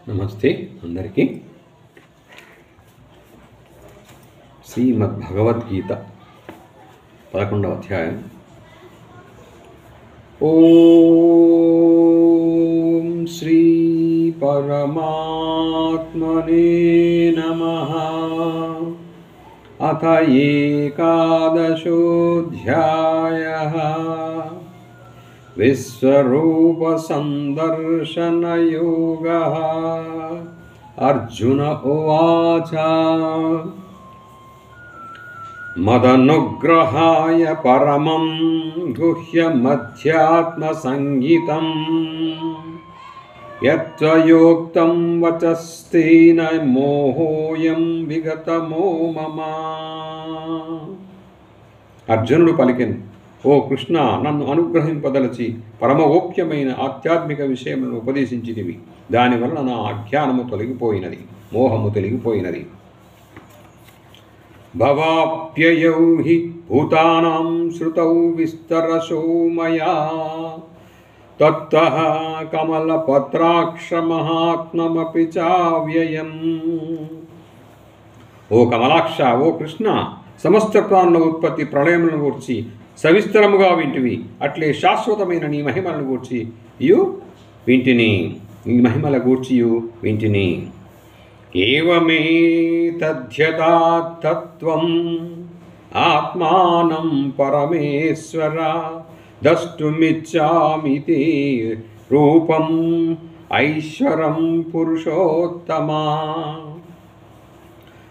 నమస్తే అందరికీ. శ్రీమద్భగవద్గీత 11వ అధ్యాయం. ఓం శ్రీ పరమాత్మనే నమః. అథ ఏకాదశోऽధ్యాయః. విశ్వరూప సందర్శనయోగః. అర్జున ఉవాచ మదనుగ్రహాయ పరమం గుహ్యమధ్యాత్మసంగీతం యత్వయోక్తం వచస్తేన మోహోయం విగతమో మమ. అర్జునుడు పలికెను, ఓ కృష్ణ, నన్ను అనుగ్రహింపదలచి పరమగోప్యమైన ఆధ్యాత్మిక విషయములను ఉపదేశించితివి. దానివల్ల నా అజ్ఞానము తొలగిపోయినది, మోహము తొలగిపోయినది. భవాప్యయౌ హి భూతానాం శ్రుతౌ విస్తరశో మయా తత్తః కమలపత్రాక్ష మహాత్మమపి చావ్యయం. ఓ కమలాక్ష, ఓ కృష్ణ, సమస్త ప్రాణుల ఉత్పత్తి ప్రళయములను గూర్చి సవిస్తరముగా వింటివి. అట్లే శాశ్వతమైన నీ మహిమలను గూర్చి వింటిని, నీ మహిమల గూర్చియు వింటిని. ఏవమేతద్యథాతత్వం ఆత్మానం పరమేశ్వర ద్రష్టుమిచ్చామి తే రూపం ఐశ్వరం పురుషోత్తమా.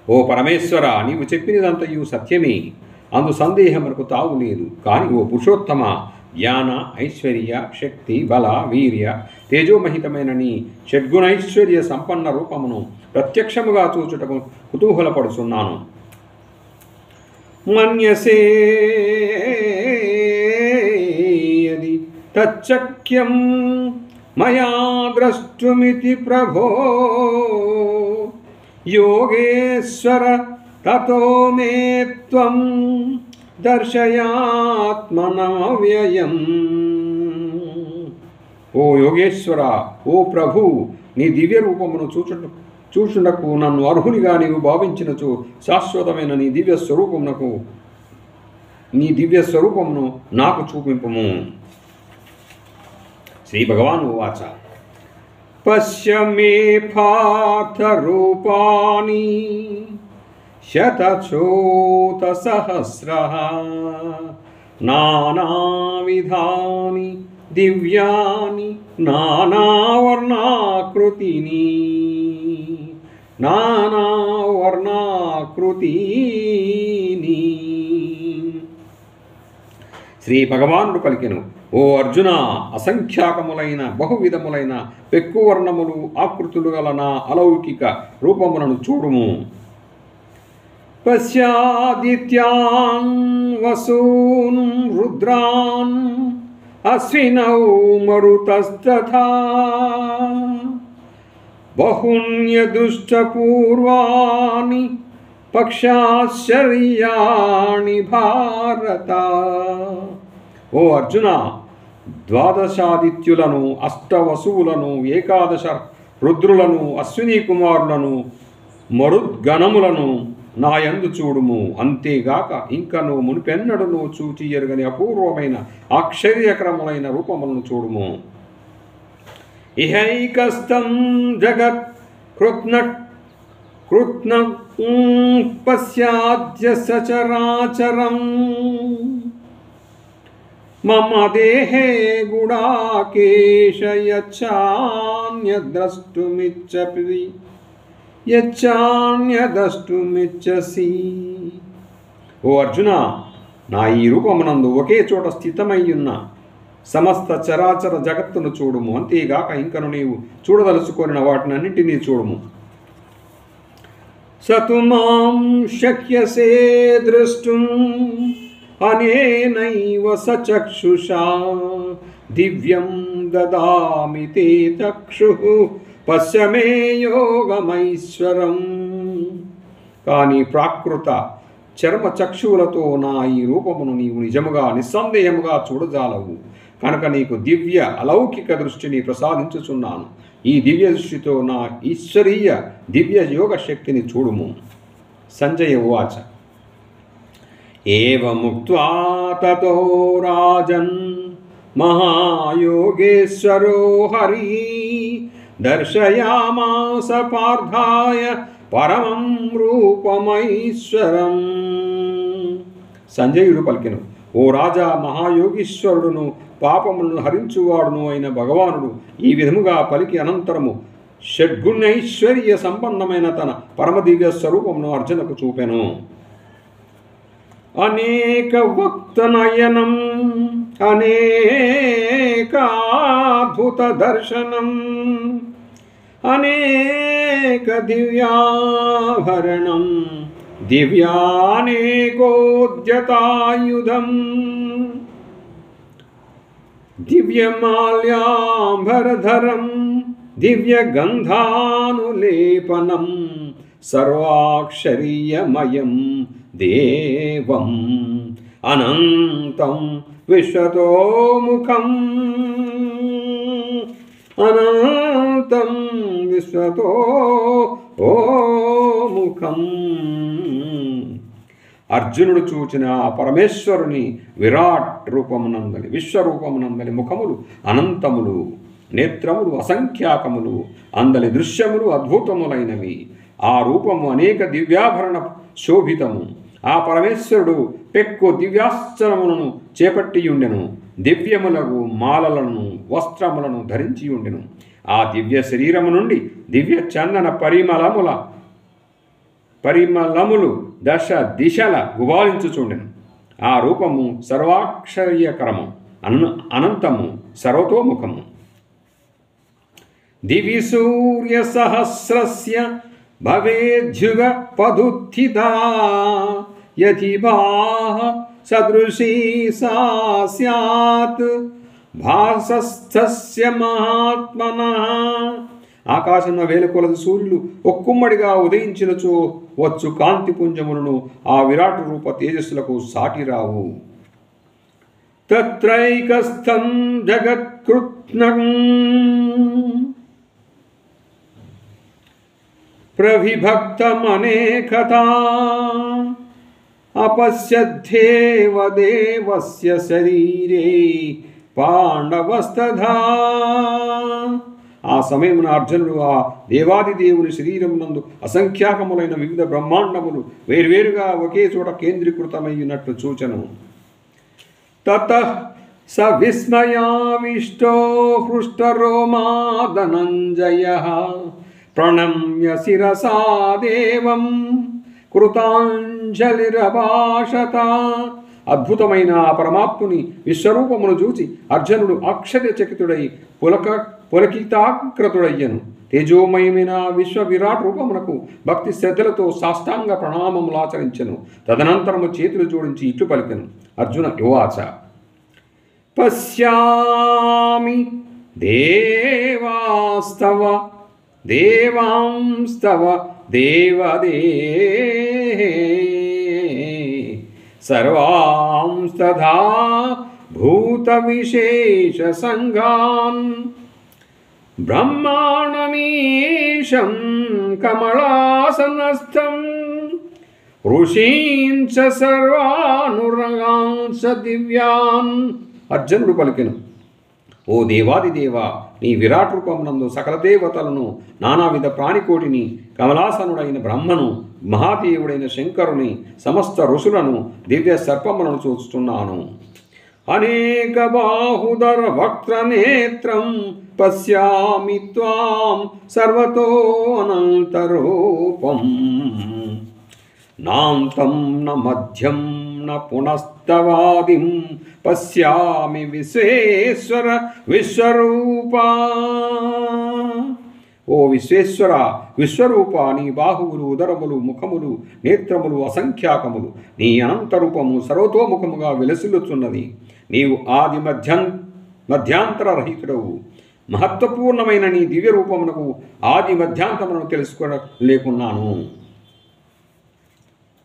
ఓ పరమేశ్వర, నీవు చెప్పినదంతయు సత్యమే, అందు సందేహమునకు తావు లేదు. కానీ ఓ పురుషోత్తమ, జ్ఞాన, ఐశ్వర్య, శక్తి, బల, వీర్య, తేజోమహితమైన నీ షడ్గుణైశ్వర్య సంపన్న రూపమును ప్రత్యక్షముగా చూచుటకు కుతూహలపడుచున్నాను. మన్యసే యది తచ్చక్యం మయా ద్రష్టుమితి ప్రభో యోగేశ్వర తతో మే త్వం దర్శయాత్మనవ్యయం. ఓ యోగేశ్వర, ఓ ప్రభు, నీ దివ్య రూపమును చూచుటకు నన్ను అర్హునిగా నీవు భావించినచో శాశ్వతమైన నీ దివ్య స్వరూపమును నాకు చూపింపుము. శ్రీ భగవాన్ ఉవాచ పశ్య మే పార్థ రూపాణి శతచోతసహస్రః నానావిధాని దివ్యాని నానావర్ణాకృతిని. శ్రీ భగవానుడు పలికెను, ఓ అర్జున, అసంఖ్యాకములైన బహువిధములైన పెక్కువర్ణములు ఆకృతులు గల నా అలౌకిక రూపములను చూడుము. పశ్యాదిత్యాన్ వసూన్ రుద్రాన్ అశ్వినౌ మరుతస్తథా బహున్యదుష్టపూర్వాణి పక్షాశ్చర్యాణి భారత. ఓ అర్జున, ద్వాదశాదిత్యులను, అష్టవసువులను, ఏకాదశ రుద్రులను, అశ్విని కుమారులను, మరుద్గణములను నాయందు చూడుము. అంతేగాక ఇంకను మునిపెన్నడను చూచి ఎరుగని అపూర్వమైన ఆశ్చర్యకరములైన రూపములను చూడుము. ఇహైకస్తం జగత్ కృత్న పశ్యాద్య సచరాచరం మమ దేహే గుడాకేశ యచ్చాన్యదష్టుమిచ్చసి. ఓ అర్జున, నా ఈ రూపమునందు ఒకే చోట స్థితమయ్యున్న సమస్త చరాచర జగత్తును చూడుము. అంతేగాక ఇంకను నీవు చూడదలుచుకొనిన వాటినన్నింటినీ చూడుము. సతు మాం శక్యసే ద్రష్టుం అనేనైవ సచక్షుషా దివ్యం దదామి తే చక్షుః పశ్య మే యోగమైశ్వరం. కానీ ప్రాకృత చర్మ చక్షువులతో నా ఈ రూపమును నీవు నిజముగా నిస్సందేహముగా చూడజాలవు. కనుక నీకు దివ్య అలౌకిక దృష్టిని ప్రసాదించుచున్నాను. ఈ దివ్య దృష్టితో నా ఈశ్వరీయ దివ్య యోగ శక్తిని చూడుము. సంజయ ఉవాచ ఏవముక్త్వా తతో రాజన్ మహాయోగేశ్వరో హరి దర్శయామాస పార్థాయ పరమం రూపమైశ్వరం. సంజయుడు పలికెను, ఓ రాజా, మహాయోగీశ్వరుడును పాపములను హరించువాడును అయిన భగవానుడు ఈ విధముగా పలికి అనంతరము షడ్గుణైశ్వర్య సంపన్నమైన తన పరమదివ్య స్వరూపమును అర్జునకు చూపెను. అనేక వక్తనయనం అనేకాద్భుత దర్శనం అనేక దివ్యాభరణం దివ్యానేకోద్యతాయుధం దివ్యమాల్యాంబరధరం దివ్యగంధానులేపనం సర్వాక్షరీయమయం దేవం అనంతం విశ్వతోముఖం అనంతం విశ్వతోముఖం. అర్జునుడు చూచిన ఆ పరమేశ్వరుని విరాట్ రూపమునందలి విశ్వరూపమునందలి ముఖములు అనంతములు, నేత్రములు అసంఖ్యాకములు, అందలి దృశ్యములు అద్భుతములైనవి. ఆ రూపము అనేక దివ్యాభరణ శోభితము. ఆ పరమేశ్వరుడు పెక్కు దివ్యాశ్చరములను చేపట్టియుండెను. దివ్యములకు మాలలను వస్త్రములను ధరించియుండెను. ఆ దివ్య శరీరము నుండి దివ్య చందన పరిమళములు దశ దిశల గుబాలించుచుండెను. ఆ రూపము సర్వాక్షరీయకరము, అనంతము, సర్వతోముఖము. దివి సూర్య సహస్రస్య భవేద్యుగ పదుత్థితా యతి బాహ సదృశీ సా స్యాత్ భాసస్థస్య మహాత్మనః. ఆకాశంలో వేల కొలది సూర్యులు ఒక్కుమ్మడిగా ఉదయించినచో వచ్చు కాంతిపుంజములను ఆ విరాట్ రూప తేజస్సులకు సాటిరావు. తత్రైకస్థం జగత్కృత్స్నం ప్రవిభక్తమనేకతా అపశ్యద్దేవ దేవస్య శరీరే పాండవస్తథా. ఆ సమయమున అర్జునుడు ఆ దేవాది దేవుని శరీరమునందు అసంఖ్యాకములైన వివిధ బ్రహ్మాండములు వేర్వేరుగా ఒకే చోట కేంద్రీకృతమయ్యున్నట్లు సూచను. తతః స విస్మయావిష్టో హృష్టరోమా ధనంజయః ప్రణమ్య శిరసా దేవం కృతాంజలిరభాషత. అద్భుతమైన ఆ పరమాత్ముని విశ్వరూపమును చూచి అర్జునుడు ఆశ్చర్యచకితుడై పులకితాకృతుడయ్యను. తేజోమయమైన విశ్వ విరాట్ రూపమునకు భక్తి శ్రద్ధలతో సాష్టాంగ ప్రణామములాచరించెను. తదనంతరము చేతులు జోడించి ఇట్లు పలికెను. అర్జున యువాచ పశ్యామి దేవాస్తవ దేవాంస్తవ దేవదేః సర్వాంస్తథా భూత విశేష సంఘాన్ బ్రహ్మాణమీశం కమలాసనస్థం ఋషీంచ సర్వానురగాంశ దివ్యాన్. అర్జునుడు పలికెను, ఓ దేవాదిదేవ, నీ విరాట్ రూపమునందు సకల దేవతలను, నానావిధ ప్రాణికోటిని, కమలాసనుడైన బ్రహ్మను, మహాదేవుడైన శంకరుని, సమస్త ఋషులను, దివ్య సర్పములను చూస్తున్నాను. అనేక బాహుదర వక్త్రనేత్రం పశ్యామి త్వాం సర్వతో అనంతరూపం నాంతం న మధ్యం న పునస్తవాదిం పశ్యామి విశ్వేశ్వర విశ్వరూపా. ఓ విశ్వేశ్వర విశ్వరూప, నీ బాహువులు, ఉదరములు, ముఖములు, నేత్రములు అసంఖ్యాకములు. నీ అనంతరూపము సర్వతోముఖముగా విలసిల్లుచున్నది. నీవు ఆది మధ్యాంతరరహితుడవు. మహత్వపూర్ణమైన నీ దివ్య రూపమునకు ఆది మధ్యాంతములను తెలుసుకోలేకున్నాను.